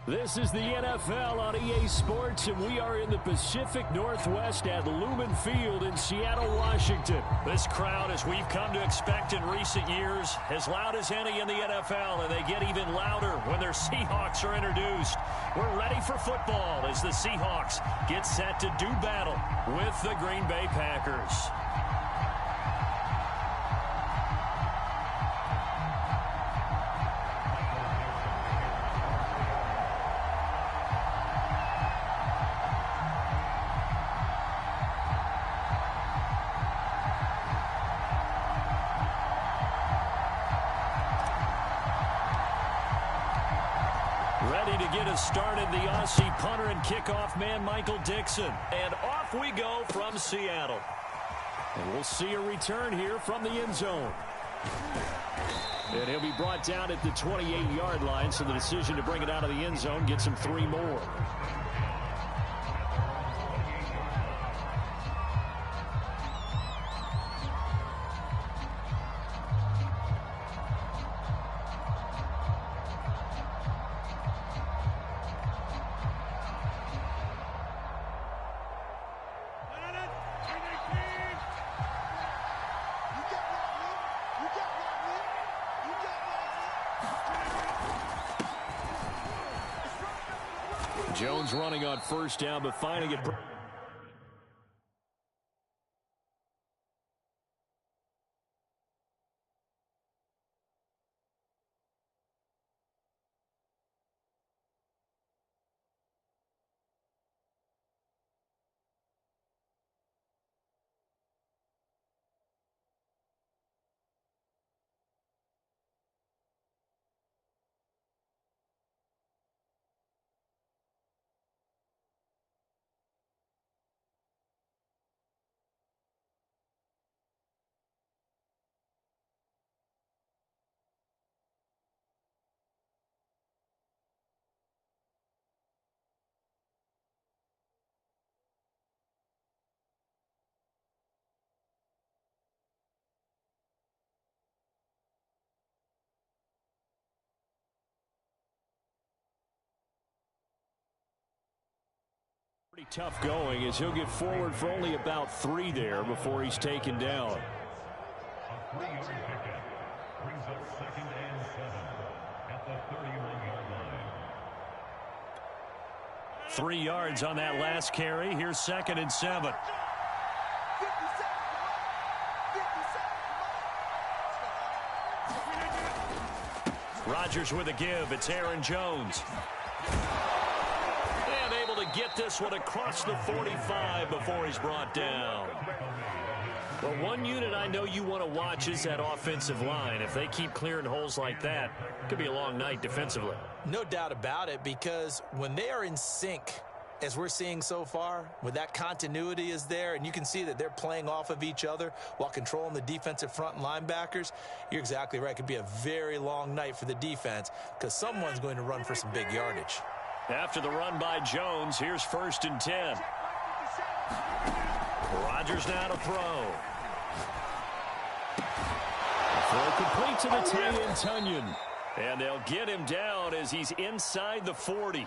This is the NFL on EA Sports, and we are in the Pacific Northwest at Lumen Field in Seattle, Washington. This crowd, as we've come to expect in recent years, as loud as any in the NFL, and they get even louder when their Seahawks are introduced. We're ready for football as the Seahawks get set to do battle with the Green Bay Packers. Ready to get us started, the Aussie punter and kickoff man, Michael Dixon. And off we go from Seattle. And we'll see a return here from the end zone. And he'll be brought down at the 28-yard line, so the decision to bring it out of the end zone gets him 3 more. Jones running on first down, but finding it. Pretty tough going as he'll get forward for only about 3 there before he's taken down. A 3-yard pickup brings up 2nd and 7 at the 31-yard line. 3 yards on that last carry. Here's 2nd and 7. Rodgers with a give. It's Aaron Jones. And able to get this one across the 45 before he's brought down. But one unit I know you want to watch is that offensive line. If they keep clearing holes like that, it could be a long night defensively. No doubt about it, because when they are in sync, as we're seeing so far, when that continuity is there and you can see that they're playing off of each other while controlling the defensive front and linebackers, you're exactly right. It could be a very long night for the defense because someone's going to run for some big yardage. After the run by Jones, here's 1st and 10. Rodgers now to throw. Throw complete to the tight end, Tunyon. And they'll get him down as he's inside the 40.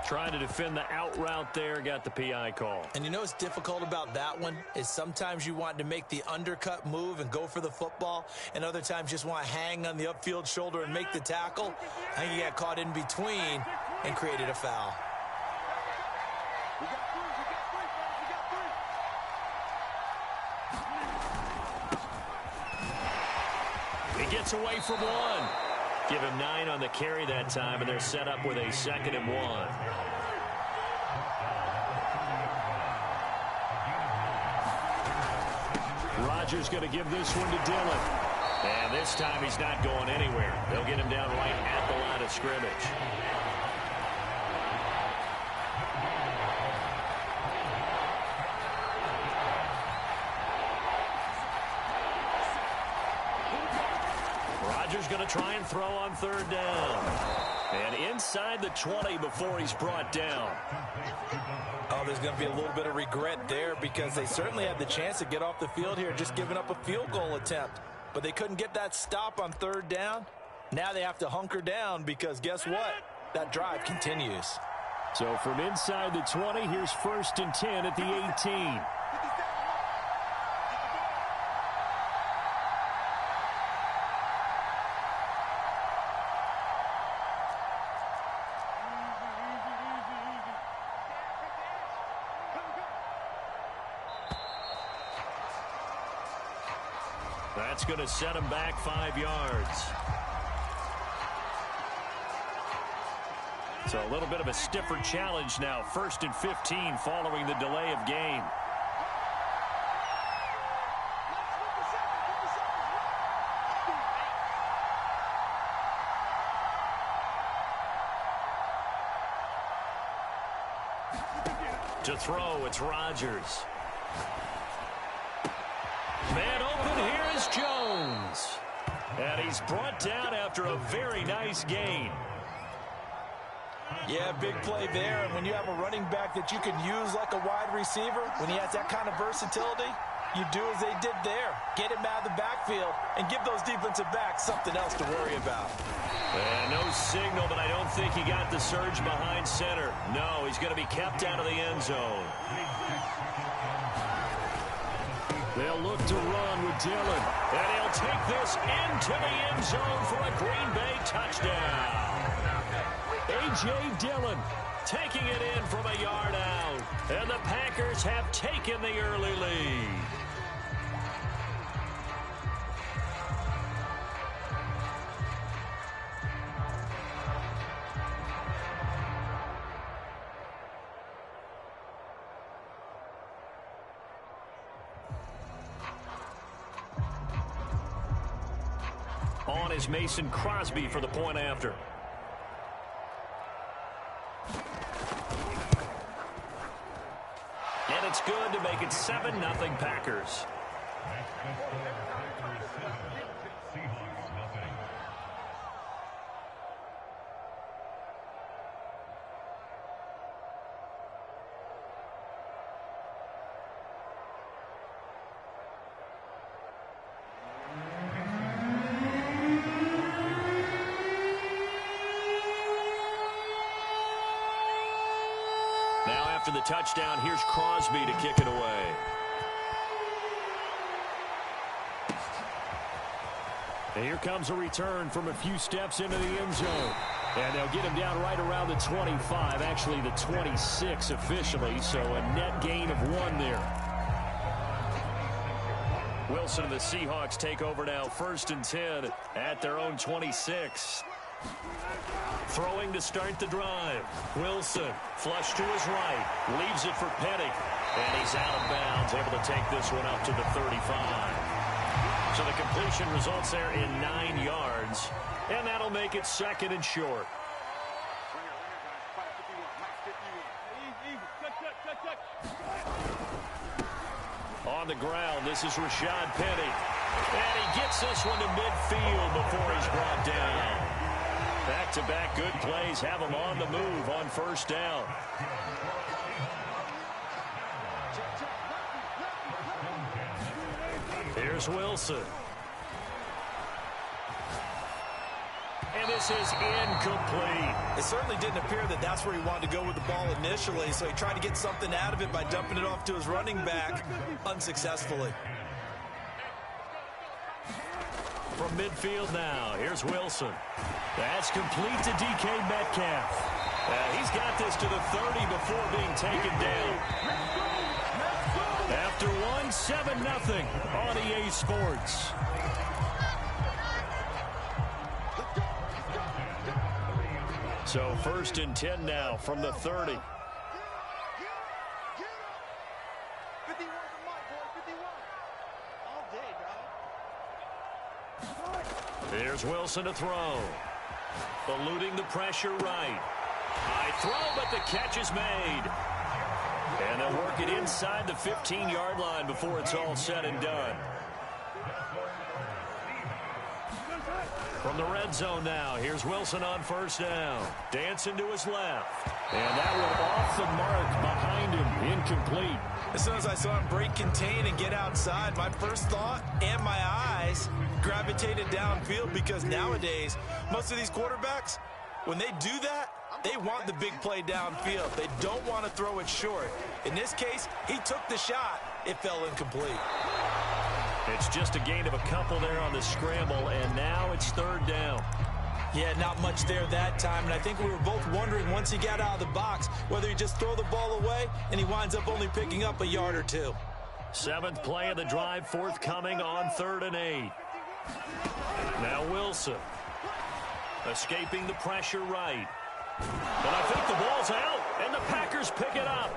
Trying to defend the out route there, got the PI call. And you know what's difficult about that one is sometimes you want to make the undercut move and go for the football, and other times just want to hang on the upfield shoulder and make the tackle. I think he got caught in between and created a foul. He gets away from one. Give him 9 on the carry that time, and they're set up with a 2nd and 1. Rodgers going to give this one to Dillon. And this time he's not going anywhere. They'll get him down right at the line of scrimmage. Rodgers going to try and throw on 3rd down. And inside the 20 before he's brought down. Oh, there's going to be a little bit of regret there because they certainly had the chance to get off the field here, just giving up a field goal attempt. But they couldn't get that stop on 3rd down. Now they have to hunker down because guess what? that drive continues. So from inside the 20, here's 1st and 10 at the 18. That's going to set him back 5 yards. So a little bit of a stiffer challenge now. 1st and 15 following the delay of game. To throw, it's Rodgers. Man open, here is Jones. And he's brought down after a very nice gain. Yeah, big play there. And when you have a running back that you can use like a wide receiver, when he has that kind of versatility, you do as they did there. Get him out of the backfield and give those defensive backs something else to worry about. And no signal, but I don't think he got the surge behind center. No, he's going to be kept out of the end zone. They'll look to run with Dillon. And he'll take this into the end zone for a Green Bay touchdown. A.J. Dillon taking it in from a yard out. And the Packers have taken the early lead. On is Mason Crosby for the point after. And it's good to make it 7-0 Packers. After the touchdown, here's Crosby to kick it away. And here comes a return from a few steps into the end zone. And they'll get him down right around the 25, actually the 26 officially, so a net gain of 1 there. Wilson and the Seahawks take over now, 1st and 10 at their own 26. Throwing to start the drive. Wilson, flush to his right, leaves it for Petty. And he's out of bounds, able to take this one up to the 35. So the completion results there in 9 yards. And that'll make it 2nd and short. On the ground, this is Rashad Penny. And he gets this one to midfield before he's brought down. Back-to-back good plays have him on the move on 1st down. Here's Wilson. And this is incomplete. It certainly didn't appear that that's where he wanted to go with the ball initially, so he tried to get something out of it by dumping it off to his running back unsuccessfully. From midfield now, here's Wilson. That's complete to DK Metcalf. He's got this to the 30 before being taken down. After 1, 7-0 on EA Sports. So 1st and 10 now from the 30. Here's Wilson to throw. Eluding the pressure right. High throw, but the catch is made. And they'll work it inside the 15-yard line before it's all said and done. From the red zone now, here's Wilson on 1st down. Dancing to his left. And that one off the mark behind him. Incomplete. As soon as I saw him break contain and get outside, my first thought and my eyes gravitated downfield, because nowadays, most of these quarterbacks, when they do that, they want the big play downfield. They don't want to throw it short. In this case, he took the shot. It fell incomplete. It's just a gain of a couple there on the scramble, and now it's third down. Yeah, not much there that time, and I think we were both wondering once he got out of the box whether he'd just throw the ball away, and he winds up only picking up a yard or two. 7th play of the drive, forthcoming on 3rd and 8. Now Wilson. Escaping the pressure right. But I think the ball's out, and the Packers pick it up.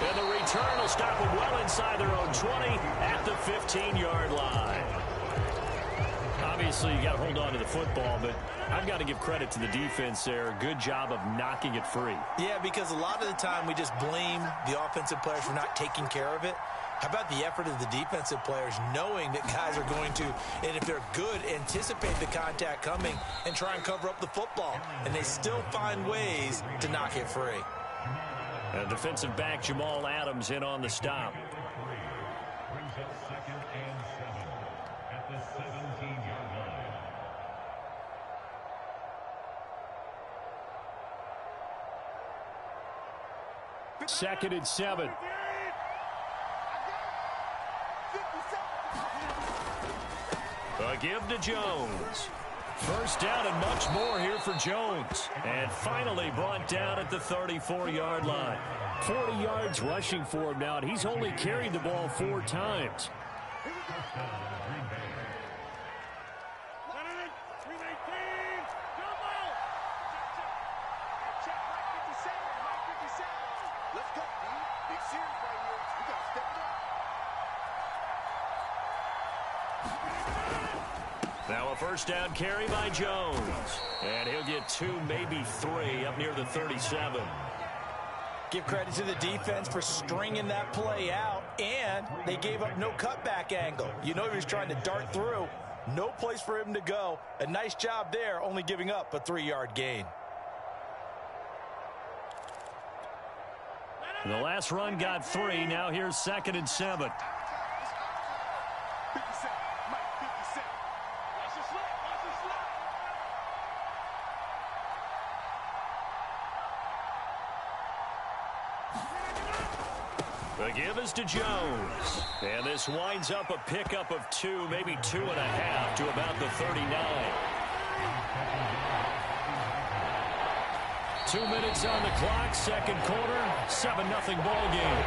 And the return will stop them well inside their own 20 at the 15-yard line. Obviously, you got to hold on to the football, but I've got to give credit to the defense there. Good job of knocking it free. Yeah, because a lot of the time we just blame the offensive players for not taking care of it. How about the effort of the defensive players knowing that guys are going to, and if they're good, anticipate the contact coming and try and cover up the football. And they still find ways to knock it free. Defensive back Jamal Adams in on the stop. Brings up 2nd and 7 at the 17-yard line. 2nd and 7. A give to Jones. First down and much more here for Jones. And finally brought down at the 34-yard line. 40 yards rushing for him now, and he's only carried the ball 4 times. Now a first down carry by Jones. And he'll get 2, maybe 3 up near the 37. Give credit to the defense for stringing that play out, and they gave up no cutback angle. You know he was trying to dart through. No place for him to go. A nice job there, only giving up a 3-yard gain. The last run got 3. Now here's 2nd and 7. The give is to Jones. And this winds up a pickup of 2, maybe 2.5 to about the 39. 2 minutes on the clock, second quarter, 7-0 ball game.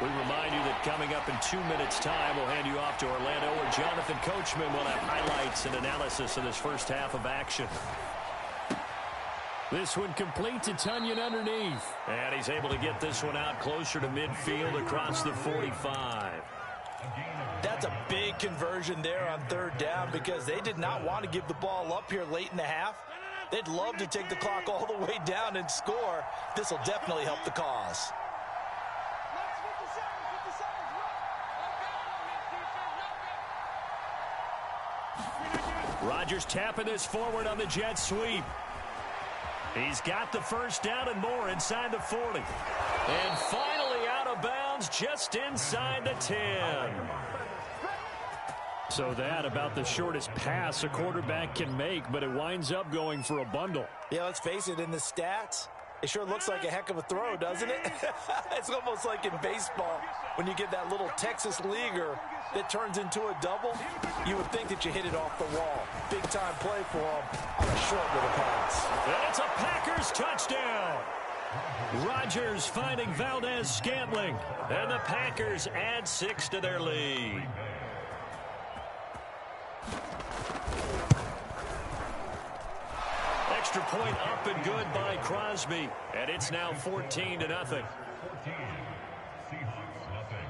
We remind you that coming up in 2 minutes' time, we'll hand you off to Orlando, where Jonathan Coachman will have highlights and analysis of this first half of action. This one complete to Tunyon underneath. And he's able to get this one out closer to midfield across the 45. That's a big conversion there on 3rd down because they did not want to give the ball up here late in the half. They'd love to take the clock all the way down and score. This will definitely help the cause. Rodgers tapping this forward on the jet sweep. He's got the first down and more inside the 40. And finally out of bounds just inside the 10. So that about the shortest pass a quarterback can make, but it winds up going for a bundle. Yeah, let's face it, in the stats, it sure looks like a heck of a throw, doesn't it? It's almost like in baseball when you get that little Texas leaguer that turns into a double. You would think that you hit it off the wall. Big-time play for him on a short little pass. And it's a Packers touchdown. Rodgers finding Valdez-Scantling. And the Packers add 6 to their lead. Extra point up and good by Crosby. And it's now 14-0. 14. Seahawks nothing.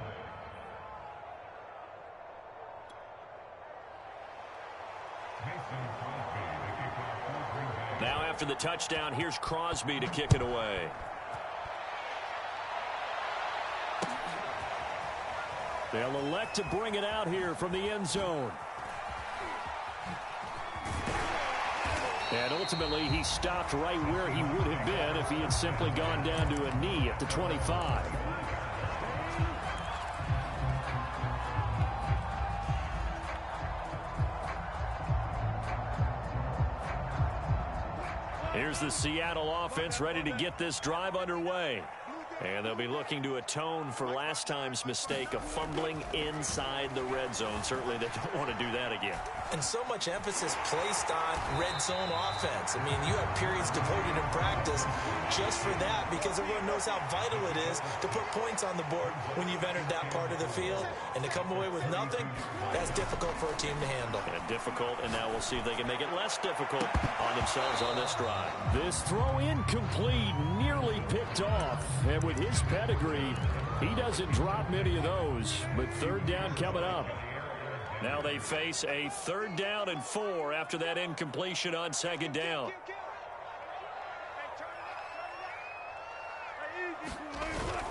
Now after the touchdown, here's Crosby to kick it away. They'll elect to bring it out here from the end zone. And ultimately, he stopped right where he would have been if he had simply gone down to a knee. at the 25. Here's the Seattle offense ready to get this drive underway. And they'll be looking to atone for last time's mistake of fumbling inside the red zone. Certainly they don't want to do that again. And so much emphasis placed on red zone offense. I mean, you have periods devoted in practice just for that because everyone knows how vital it is to put points on the board when you've entered that part of the field. And to come away with nothing, that's difficult for a team to handle. Difficult, and now we'll see if they can make it less difficult on themselves on this drive. This throw incomplete, nearly picked off. And with his pedigree, he doesn't drop many of those. But third down coming up. Now they face a 3rd down and 4 after that incompletion on 2nd down.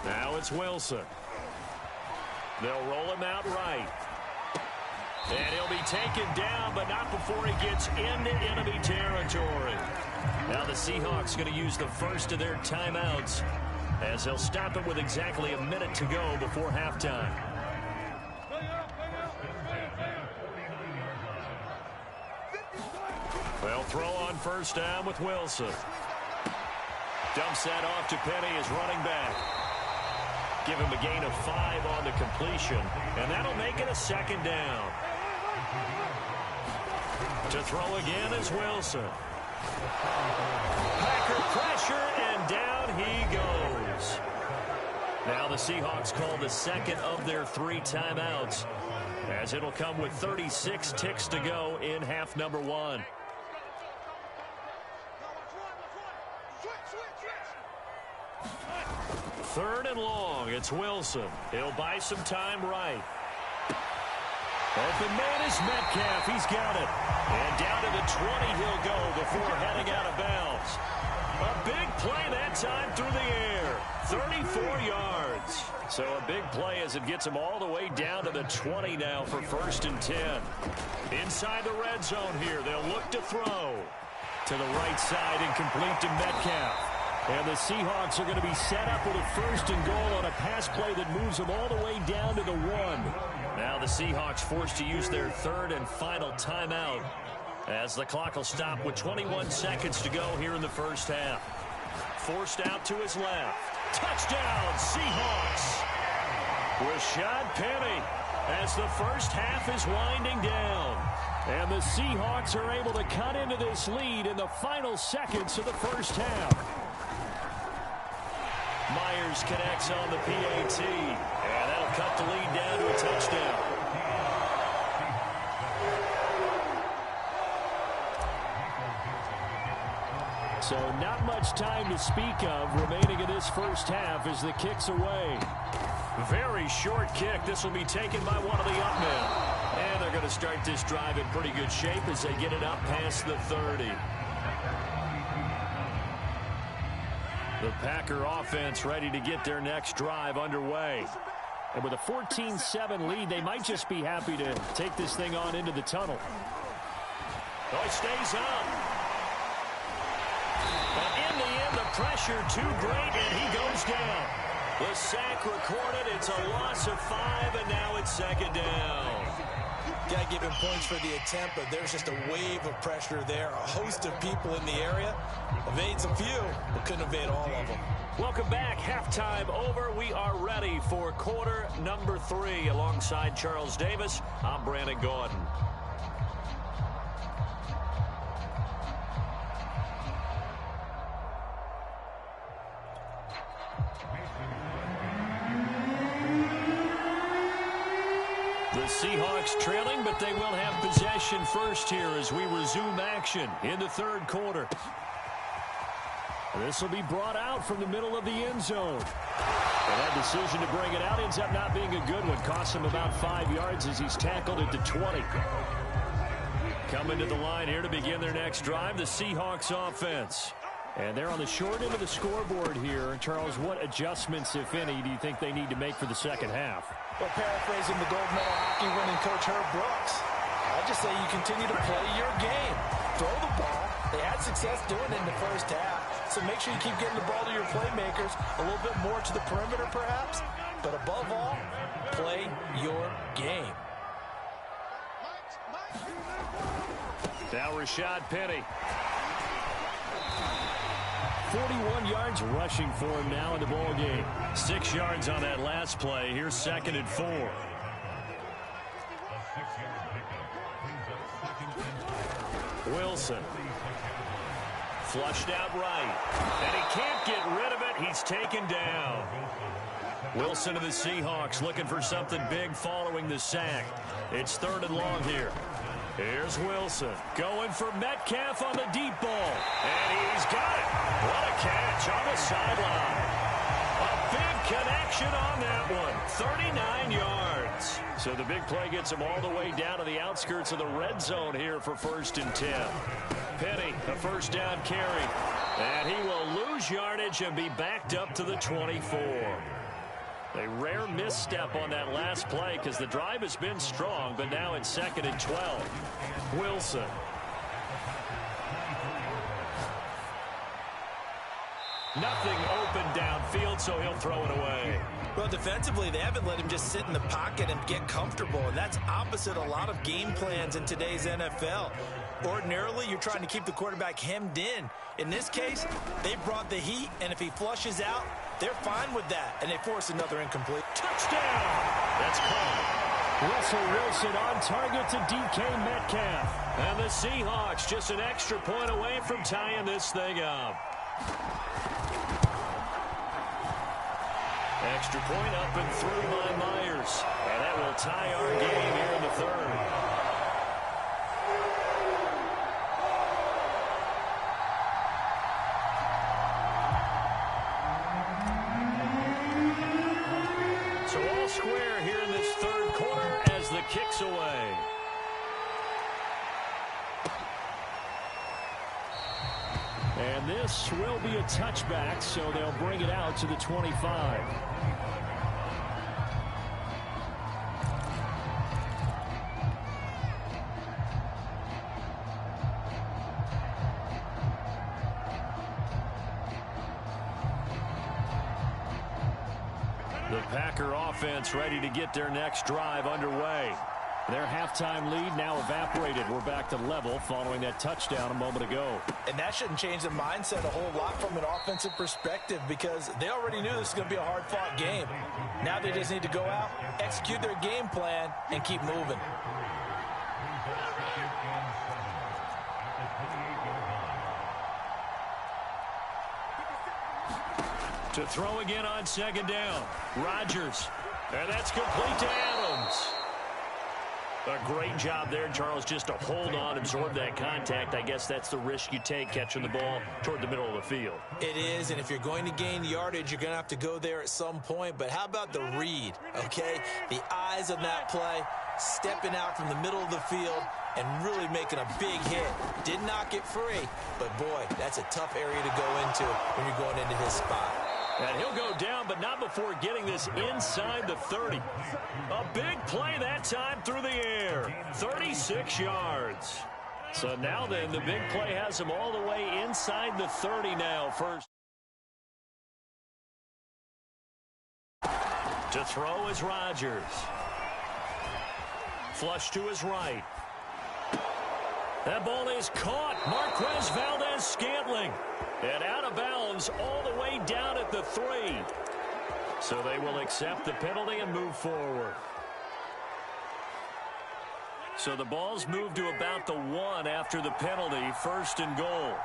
Now it's Wilson. They'll roll him out right. And he'll be taken down, but not before he gets into enemy territory. Now the Seahawks going to use the first of their timeouts as they'll stop it with exactly a minute to go before halftime. They'll throw on 1st down with Wilson. Dumps that off to Penny as running back. Give him a gain of 5 on the completion, and that'll make it a 2nd down. To throw again is Wilson. Packer pressure, and down he goes. Now the Seahawks call the 2nd of their 3 timeouts, as it'll come with 36 ticks to go in half number 1. Third and long, it's Wilson. He'll buy some time right. Open man is Metcalf. He's got it. And down to the 20 he'll go before heading out of bounds. A big play that time through the air. 34 yards. So a big play as it gets him all the way down to the 20 now for 1st and 10. Inside the red zone here, they'll look to throw. To the right side and complete to Metcalf. And the Seahawks are going to be set up with a 1st and goal on a pass play that moves them all the way down to the 1. Now the Seahawks forced to use their 3rd and final timeout as the clock will stop with 21 seconds to go here in the 1st half. Forced out to his left. Touchdown, Seahawks! Rashad Penny as the 1st half is winding down. And the Seahawks are able to cut into this lead in the final seconds of the 1st half. Myers connects on the PAT, and that'll cut the lead down to a touchdown. So not much time to speak of remaining in this 1st half as the kick's away. Very short kick. This will be taken by one of the up men. And they're going to start this drive in pretty good shape as they get it up past the 30. The Packer offense ready to get their next drive underway. And with a 14-7 lead, they might just be happy to take this thing on into the tunnel. Oh, it stays up. But in the end, the pressure too great, and he goes down. The sack recorded. It's a loss of 5, and now it's 2nd down. Got to give him points for the attempt, but there's just a wave of pressure there. A host of people in the area. Evades a few, but couldn't evade all of them. Welcome back. Halftime over. We are ready for quarter number 3. Alongside Charles Davis, I'm Brandon Gordon. The Seahawks trailing, but they will have possession first here as we resume action in the 3rd quarter. This will be brought out from the middle of the end zone. And that decision to bring it out ends up not being a good one. Costs him about 5 yards as he's tackled at the 20. Coming to the line here to begin their next drive, the Seahawks offense. And they're on the short end of the scoreboard here. Charles, what adjustments, if any, do you think they need to make for the 2nd half? Well, paraphrasing the gold medal hockey winning coach Herb Brooks, I just say you continue to play your game. Throw the ball. They had success doing it in the 1st half. so make sure you keep getting the ball to your playmakers, a little bit more to the perimeter perhaps, but above all, play your game. Now Rashad Penny. 41 yards rushing for him now in the ball game. 6 yards on that last play. Here's 2nd and 4. Wilson. Flushed out right. And he can't get rid of it. He's taken down. Wilson of the Seahawks looking for something big following the sack. It's 3rd and long here. Here's Wilson going for Metcalf on the deep ball. And he's got it. What a catch on the sideline. A big connection on that one. 39 yards. So the big play gets him all the way down to the outskirts of the red zone here for 1st and 10. Penny, a 1st down carry. And he will lose yardage and be backed up to the 24. A rare misstep on that last play because the drive has been strong, but now it's 2nd and 12. Wilson. Nothing open downfield, so he'll throw it away. Well, defensively, they haven't let him just sit in the pocket and get comfortable, and that's opposite a lot of game plans in today's NFL. Ordinarily, you're trying to keep the quarterback hemmed in. In this case, they brought the heat, and if he flushes out, they're fine with that, and they force another incomplete. Touchdown! That's caught. Russell Wilson on target to DK Metcalf. And the Seahawks just an extra point away from tying this thing up. Extra point up and through by Myers. And that will tie our game here in the 3rd. Square here in this 3rd quarter as the kick's away. And this will be a touchback, so they'll bring it out to the 25. The Packer offense ready to get their next drive underway. Their halftime lead now evaporated. We're back to level following that touchdown a moment ago. And that shouldn't change the mindset a whole lot from an offensive perspective because they already knew this was going to be a hard-fought game. Now they just need to go out, execute their game plan, and keep moving. To throw again on 2nd down. Rodgers. And that's complete to Adams. A great job there, Charles, just to hold on, absorb that contact. I guess that's the risk you take catching the ball toward the middle of the field. It is, and if you're going to gain yardage, you're going to have to go there at some point. But how about the read, okay? The eyes of that play, stepping out from the middle of the field and really making a big hit. Did not get free, but boy, that's a tough area to go into when you're going into his spot. And he'll go down, but not before getting this inside the 30. A big play that time through the air. 36 yards. So now then, the big play has him all the way inside the 30 now. First. To throw is Rodgers. Flush to his right. That ball is caught. Marquez Valdez-Scantling. And out of bounds all the way down at the 3. So they will accept the penalty and move forward. So the ball's moved to about the 1 after the penalty. 1st and goal.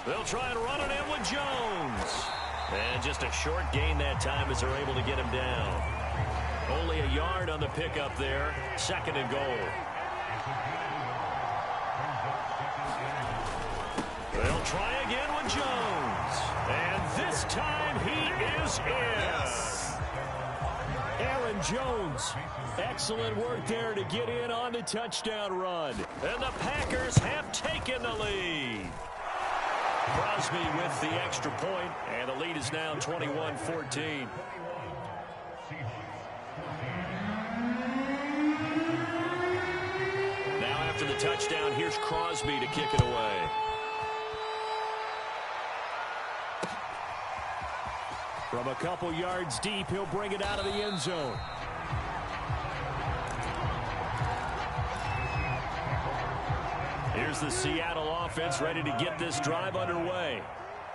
They'll try and run it in with Jones. And just a short gain that time as they're able to get him down. Only a yard on the pickup there. 2nd and goal. They'll try again with Jones. And this time he is in. Yes. Aaron Jones. Excellent work there to get in on the touchdown run. And the Packers have taken the lead. Crosby with the extra point, and the lead is now 21-14. Now after the touchdown. Here's Crosby to kick it away. From a couple yards deep, he'll bring it out of the end zone. Here's the Seattle offense ready to get this drive underway.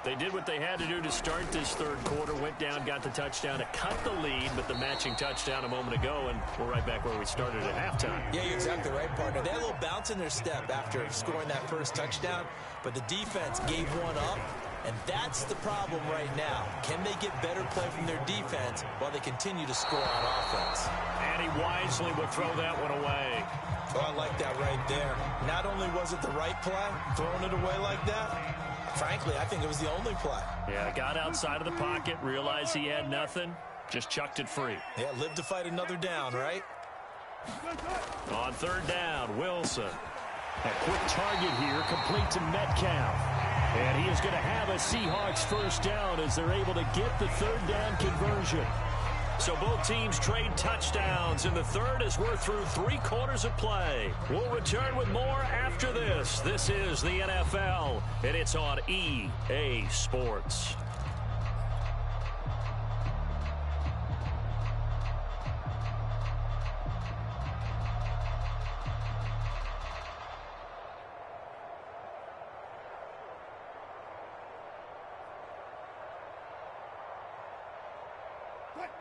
They did what they had to do to start this third quarter, went down, got the touchdown to cut the lead, but the matching touchdown a moment ago, and we're right back where we started at halftime. Yeah, you're exactly right, partner. They had a little bounce in their step after scoring that first touchdown, but the defense gave one up, and that's the problem right now. Can they get better play from their defense while they continue to score on offense? And he wisely would throw that one away. Oh, I like that right there. Not only was it the right play, throwing it away like that, frankly, I think it was the only play. Yeah, got outside of the pocket, realized he had nothing, just chucked it free. Yeah, live to fight another down, right? On third down, Wilson. A quick target here, complete to Metcalf. And he is going to have a Seahawks first down as they're able to get the third down conversion. So both teams trade touchdowns in the third as we're through 3 quarters of play. We'll return with more after this. This is the NFL, and it's on EA Sports.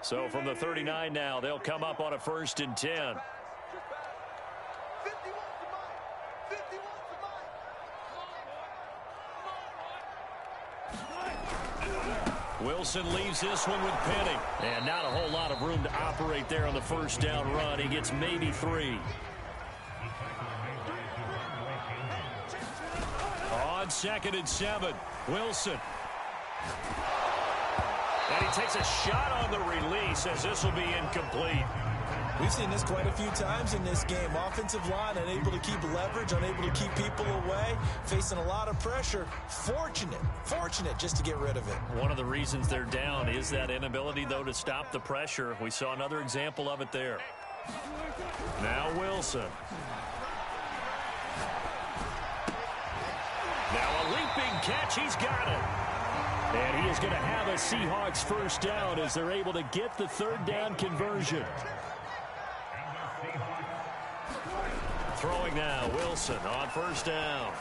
So from the 39 now, they'll come up on a 1st and 10. Wilson leaves this one with Penny. And not a whole lot of room to operate there on the first down run. He gets maybe 3. On 2nd and 7, Wilson. And he takes a shot on the release as this will be incomplete. We've seen this quite a few times in this game. Offensive line unable to keep leverage, unable to keep people away, facing a lot of pressure. Fortunate just to get rid of it. One of the reasons they're down is that inability, though, to stop the pressure. We saw another example of it there. Now Wilson. Now a leaping catch. He's got it. And he is going to have a Seahawks first down as they're able to get the third down conversion. Throwing now, Wilson on first down.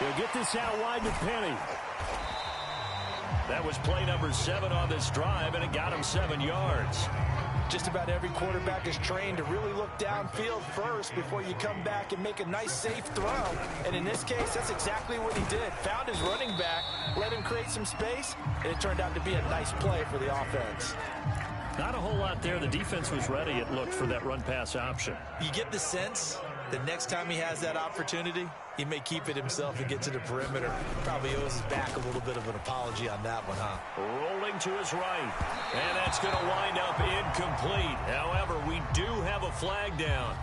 He'll get this out wide to Penny. That was play number 7 on this drive, and it got him 7 yards. Just about every quarterback is trained to really look downfield first before you come back and make a nice, safe throw. And in this case, that's exactly what he did. Found his running back, let him create some space, and it turned out to be a nice play for the offense. Not a whole lot there. The defense was ready, it looked, for that run-pass option. You get the sense that next time he has that opportunity, he may keep it himself and get to the perimeter. Probably owes his back a little bit of an apology on that one, huh? Rolling to his right. And that's going to wind up incomplete. However, we do have a flag down.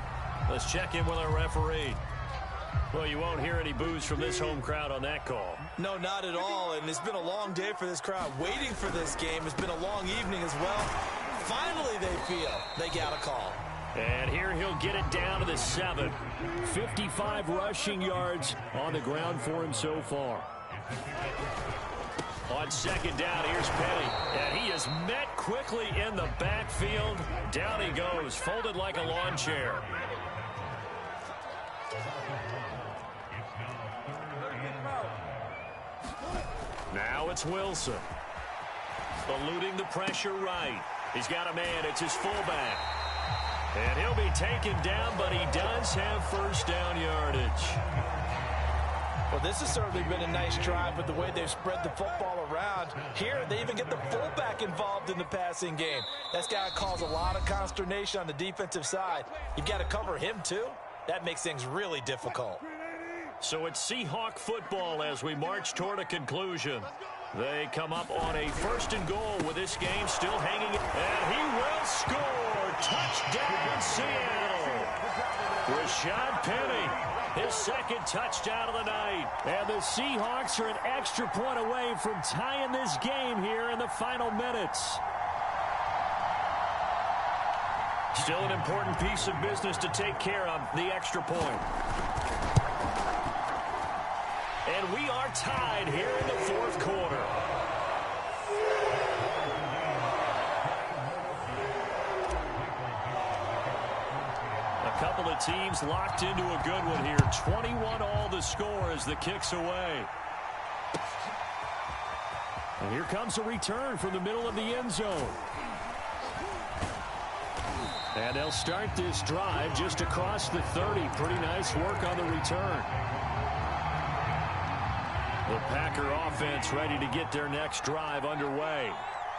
Let's check in with our referee. Well, you won't hear any boos from this home crowd on that call. No, not at all. And it's been a long day for this crowd. Waiting for this game. It's been a long evening as well. Finally, they feel they got a call. And here he'll get it down to the 7. 55 rushing yards on the ground for him so far. On 2nd down, here's Penny. And he is met quickly in the backfield. Down he goes, folded like a lawn chair. Now it's Wilson. Eluding the pressure right. He's got a man. It's his fullback. And he'll be taken down, but he does have first down yardage. Well, this has certainly been a nice drive with the way they've spread the football around. Here, they even get the fullback involved in the passing game. That's got to cause a lot of consternation on the defensive side. You've got to cover him, too. That makes things really difficult. So it's Seahawk football as we march toward a conclusion. They come up on a 1st and goal with this game still hanging. And he will score. Touchdown, Seattle. Rashad Penny, his 2nd touchdown of the night. And the Seahawks are an extra point away from tying this game here in the final minutes. Still an important piece of business to take care of, the extra point. And we are tied here in the fourth quarter. A couple of teams locked into a good one here. 21 all the score as the kick's away. And here comes a return from the middle of the end zone. And they'll start this drive just across the 30. Pretty nice work on the return. The Packer offense ready to get their next drive underway.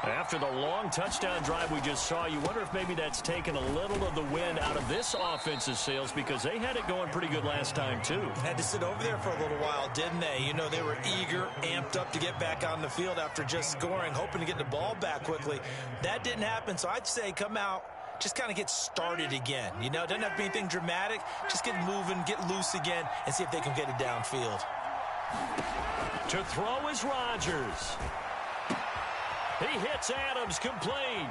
After the long touchdown drive we just saw, you wonder if maybe that's taken a little of the wind out of this offense's sails, because they had it going pretty good last time too. Had to sit over there for a little while, didn't they? You know, they were eager, amped up to get back on the field after just scoring, hoping to get the ball back quickly. That didn't happen, so I'd say come out, just kind of get started again. You know, it doesn't have to be anything dramatic. Just get moving, get loose again, and see if they can get it downfield. To throw is Rodgers. He hits Adams complete.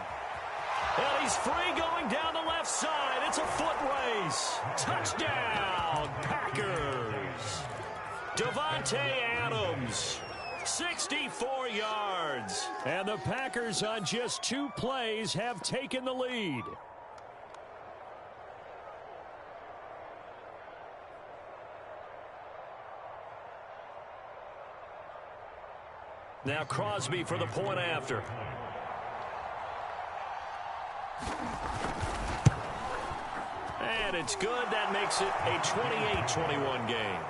And he's free going down the left side. It's a foot race. Touchdown, Packers. Davante Adams, 64 yards. And the Packers on just 2 plays have taken the lead. Now Crosby for the point after. And it's good. That makes it a 28-21 game.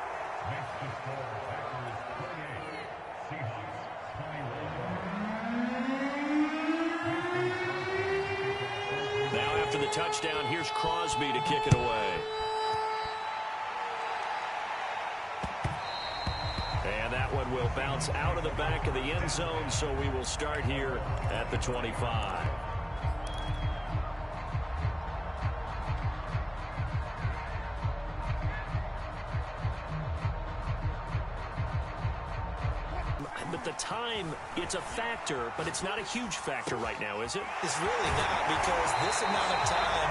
Now after the touchdown, here's Crosby to kick it away. And that one will bounce out of the back of the end zone, so we will start here at the 25. But the time, it's a factor, but it's not a huge factor right now, is it? It's really not, because this amount of time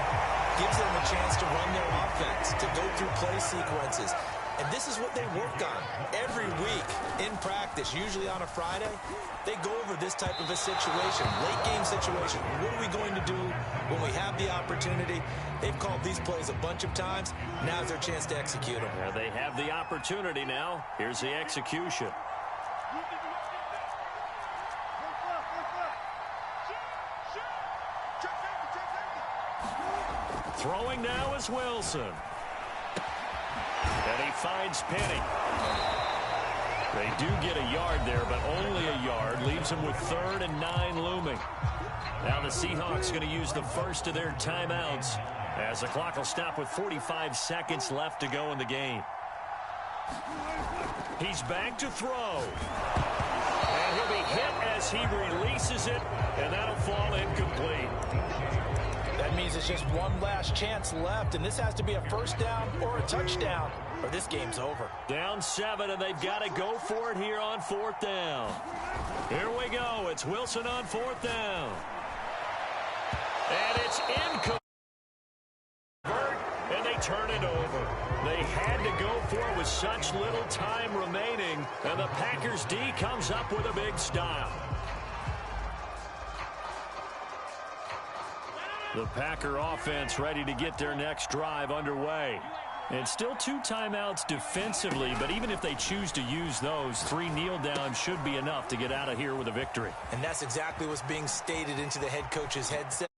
gives them a chance to run their offense, to go through play sequences. And this is what they work on every week in practice, usually on a Friday. They go over this type of a situation, late game situation. What are we going to do when we have the opportunity? They've called these plays a bunch of times. Now's their chance to execute them. Yeah, they have the opportunity now. Here's the execution. Throwing now is Wilson. And he finds Penny. They do get a yard there, but only a yard. Leaves them with 3rd and 9 looming. Now the Seahawks going to use the first of their timeouts, as the clock will stop with 45 seconds left to go in the game. He's back to throw. And he'll be hit as he releases it, and that'll fall incomplete. That means it's just one last chance left, and this has to be a first down or a touchdown, or this game's over. Down 7, and they've got to go for it here on 4th down. Here we go. It's Wilson on 4th down. And it's incomplete. And they turn it over. They had to go for it with such little time remaining, and the Packers D comes up with a big stop. The Packer offense ready to get their next drive underway. And still 2 timeouts defensively, but even if they choose to use those, 3 kneel downs should be enough to get out of here with a victory. And that's exactly what's being stated into the head coach's headset.